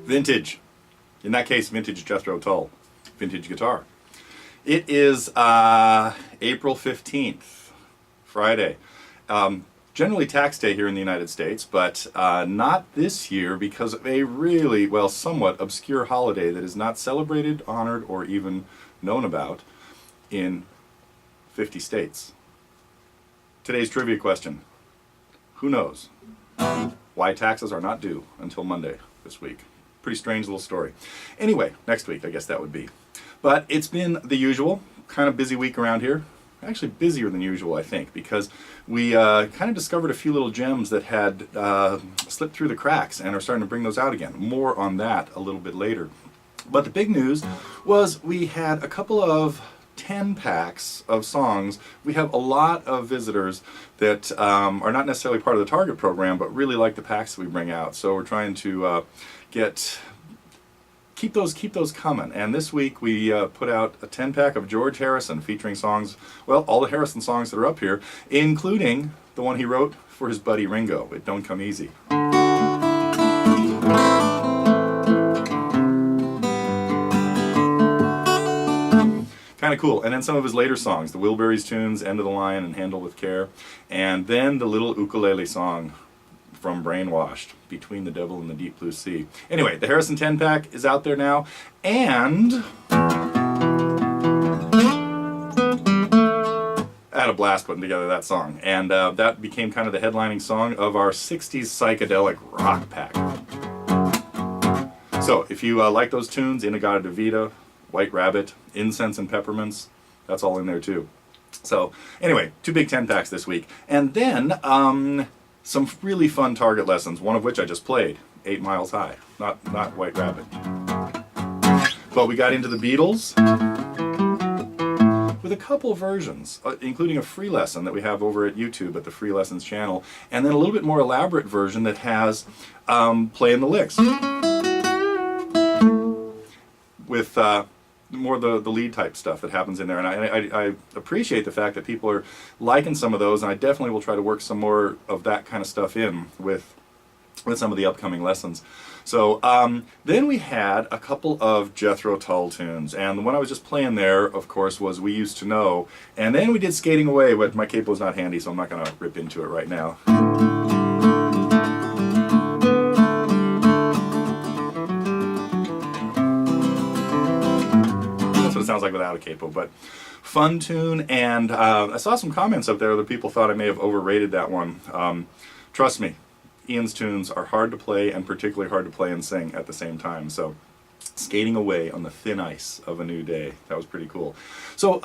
Vintage. In that case, vintage Jethro Tull. Vintage guitar. It is April 15th, Friday. Generally tax day here in the United States, but not this year because of a really, well, somewhat obscure holiday that is not celebrated, honored, or even known about in 50 states. Today's trivia question: who knows why taxes are not due until Monday this week? Pretty strange little story. Anyway, next week I guess that would be. But it's been the usual, kind of busy week around here. Actually busier than usual, I think, because we kind of discovered a few little gems that had slipped through the cracks and are starting to bring those out again. More on that a little bit later. But the big news was we had a couple of 10 packs of songs. We have a lot of visitors that are not necessarily part of the Target program, but really like the packs that we bring out. So we're trying to keep those coming. And this week we put out a 10-pack of George Harrison featuring songs, well, all the Harrison songs that are up here, including the one he wrote for his buddy Ringo, It Don't Come Easy. Kind of cool. And then some of his later songs, the Wilburys tunes, End of the Line and Handle with Care, and then the little ukulele song from Brainwashed, Between the Devil and the Deep Blue Sea. Anyway, the Harrison 10-pack is out there now, and I had a blast putting together that song, and that became kind of the headlining song of our 60s psychedelic rock pack. So if you like those tunes, Inagata Devita, White Rabbit, Incense and Peppermints, that's all in there too. So anyway, 2 big 10-packs this week. And then some really fun Target lessons, one of which I just played, 8 Miles High, not White Rabbit. But we got into the Beatles with a couple versions, including a free lesson that we have over at YouTube at the Free Lessons channel, and then a little bit more elaborate version that has playing the licks with more the lead type stuff that happens in there. And I appreciate the fact that people are liking some of those, and I definitely will try to work some more of that kind of stuff in with some of the upcoming lessons. So then we had a couple of Jethro Tull tunes, and the one I was just playing there, of course, was We Used to Know, and then we did Skating Away, but my capo's not handy, so I'm not going to rip into it right now. Sounds like without a capo, but fun tune. And I saw some comments up there that people thought I may have overrated that one. Trust me, Ian's tunes are hard to play, and particularly hard to play and sing at the same time. So Skating Away on the Thin Ice of a New Day, that was pretty cool. So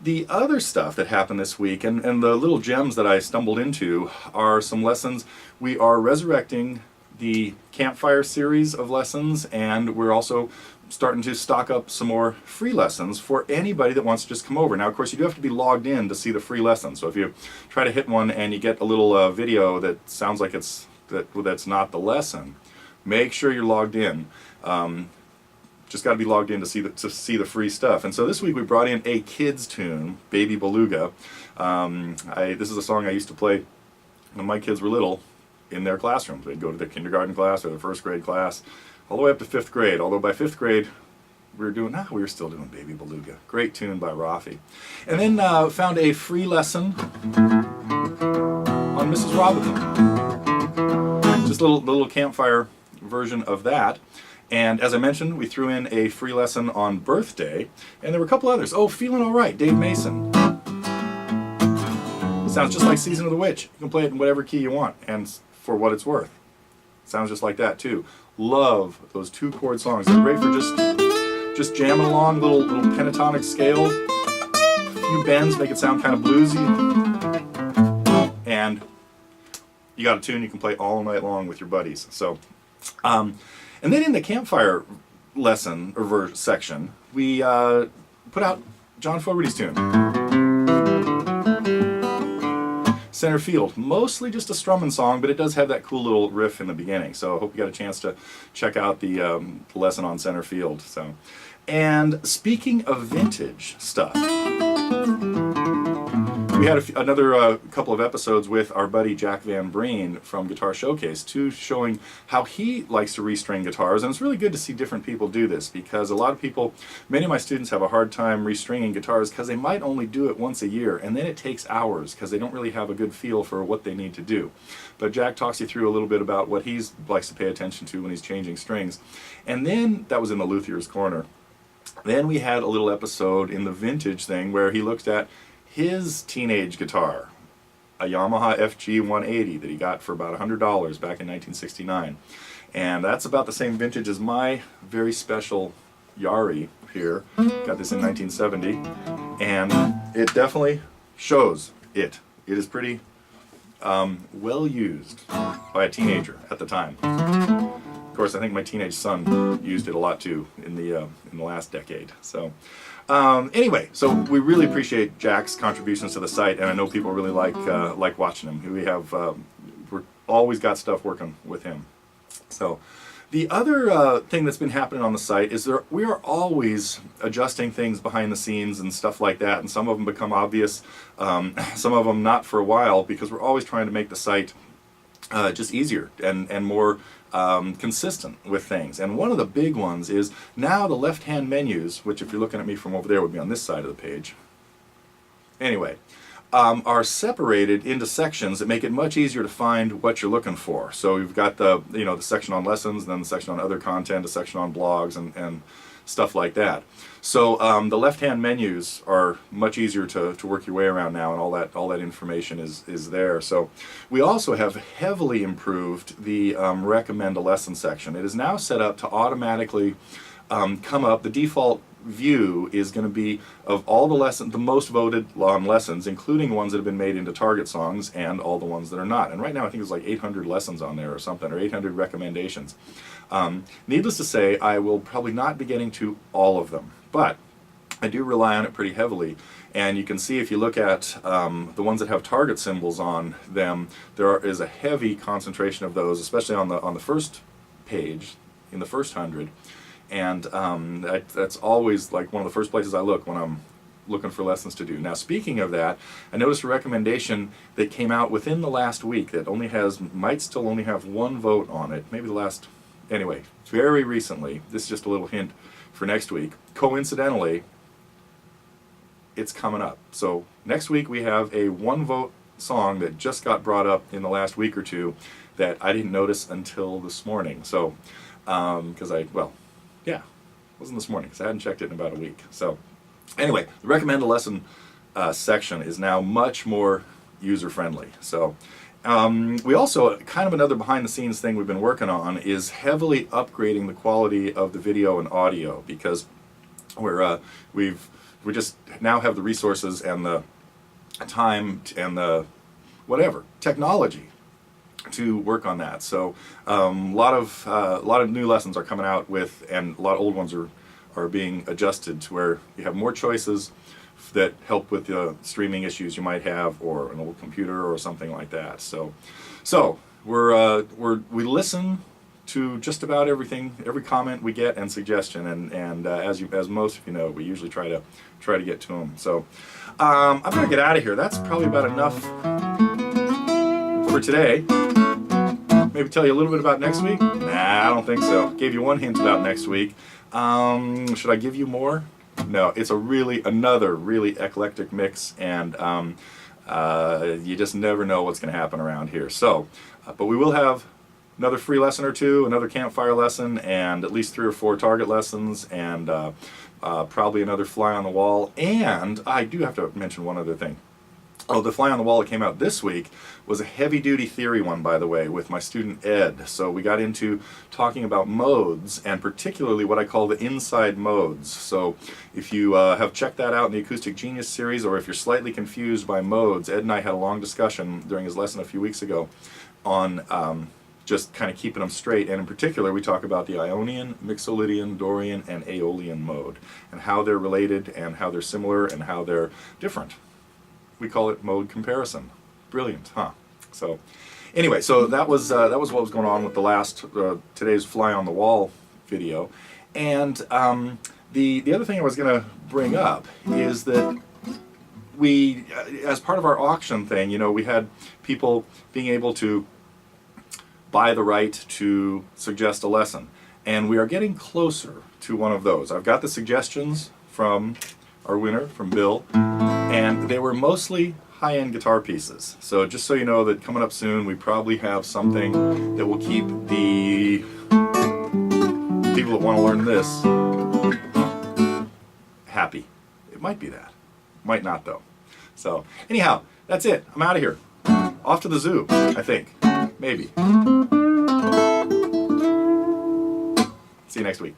the other stuff that happened this week, and the little gems that I stumbled into, are some lessons. We are resurrecting the Campfire series of lessons, and we're also starting to stock up some more free lessons for anybody that wants to just come over. Now, of course, you do have to be logged in to see the free lesson. So if you try to hit one and you get a little video that sounds like that's not the lesson, make sure you're logged in. Just got to be logged in to see the free stuff. And so this week we brought in a kids tune, Baby Beluga. This is a song I used to play when my kids were little in their classrooms. They'd go to their kindergarten class or their first grade class, all the way up to 5th grade, although by 5th grade we were still doing Baby Beluga. Great tune by Raffi. And then found a free lesson on Mrs. Robinson. Just a little campfire version of that. And as I mentioned, we threw in a free lesson on Birthday, and there were a couple others. Oh, Feelin Alright, Dave Mason. It sounds just like Season of the Witch. You can play it in whatever key you want, and for what it's worth. Sounds just like that too. Love those 2-chord songs. They're great for just jamming along, little pentatonic scale, a few bends, make it sound kind of bluesy, and you got a tune you can play all night long with your buddies. So, and then in the campfire lesson or section, we put out John Fogerty's tune, Center Field. Mostly just a strumming song, but it does have that cool little riff in the beginning. So I hope you got a chance to check out the lesson on Center Field. So, and speaking of vintage stuff, we had another couple of episodes with our buddy Jack Van Breen from Guitar Showcase, too, showing how he likes to restring guitars. And it's really good to see different people do this, because a lot of people, many of my students have a hard time restringing guitars because they might only do it once a year, and then it takes hours because they don't really have a good feel for what they need to do. But Jack talks you through a little bit about what he likes to pay attention to when he's changing strings. And then, that was in the Luthier's Corner. Then we had a little episode in the vintage thing where he looked at his teenage guitar, a Yamaha FG 180 that he got for about $100 back in 1969. And that's about the same vintage as my very special Yari here. Got this in 1970. And it definitely shows it. It is pretty well used by a teenager at the time. Of course, I think my teenage son used it a lot too in the last decade. So anyway, so we really appreciate Jack's contributions to the site, and I know people really like watching him. We have we're always got stuff working with him. So the other thing that's been happening on the site is we are always adjusting things behind the scenes and stuff like that, and some of them become obvious, some of them not for a while, because we're always trying to make the site just easier and more consistent with things. And one of the big ones is now the left-hand menus, which if you're looking at me from over there would be on this side of the page. Anyway, are separated into sections that make it much easier to find what you're looking for. So you've got the the section on lessons, then the section on other content, a section on blogs, and stuff like that. So the left-hand menus are much easier to work your way around now, and all that information is there. So we also have heavily improved the recommend a lesson section. It is now set up to automatically come up. The default view is going to be of all the lessons, the most voted on lessons, including ones that have been made into target songs and all the ones that are not. And right now I think there's like 800 lessons on there or something, or 800 recommendations. Needless to say, I will probably not be getting to all of them, but I do rely on it pretty heavily. And you can see if you look at the ones that have target symbols on them, there is a heavy concentration of those, especially on the first page, in the first 100. And that's always like one of the first places I look when I'm looking for lessons to do. Now, speaking of that, I noticed a recommendation that came out within the last week that might still only have one vote on it. Maybe the last, anyway, very recently. This is just a little hint for next week. Coincidentally, it's coming up. So next week we have a one-vote song that just got brought up in the last week or two that I didn't notice until this morning. So, it wasn't this morning because I hadn't checked it in about a week. So anyway, the recommend a lesson section is now much more user-friendly. So we also, kind of another behind-the-scenes thing we've been working on is heavily upgrading the quality of the video and audio, because we just now have the resources and the time and the technology to work on that. So a lot of new lessons are coming out with, and a lot of old ones are being adjusted to where you have more choices that help with the streaming issues you might have, or an old computer or something like that. So we listen to just about everything, every comment we get and suggestion, and as most of you know, we usually try to get to them. So I'm gonna get out of here. That's probably about enough for today. Maybe tell you a little bit about next week? Nah, I don't think so. Gave you one hint about next week. Should I give you more? No, it's another really eclectic mix, and you just never know what's going to happen around here. So, but we will have another free lesson or two, another campfire lesson, and at least 3 or 4 target lessons, and probably another fly on the wall. And I do have to mention one other thing. Oh, the fly on the wall that came out this week was a heavy-duty theory one, by the way, with my student Ed. So we got into talking about modes, and particularly what I call the inside modes. So if you have checked that out in the Acoustic Genius series, or if you're slightly confused by modes, Ed and I had a long discussion during his lesson a few weeks ago on just kind of keeping them straight. And in particular, we talk about the Ionian, Mixolydian, Dorian, and Aeolian mode, and how they're related, and how they're similar, and how they're different. We call it mode comparison. Brilliant, huh? So, anyway, so that was what was going on with the last today's fly on the wall video, and the other thing I was going to bring up is that we as part of our auction thing, you know, we had people being able to buy the right to suggest a lesson. And we are getting closer to one of those. I've got the suggestions from our winner, from Bill, and they were mostly high-end guitar pieces. So just so you know that coming up soon, we probably have something that will keep the people that want to learn this happy. It might be that. Might not, though. So anyhow, that's it. I'm out of here. Off to the zoo, I think. Maybe. See you next week.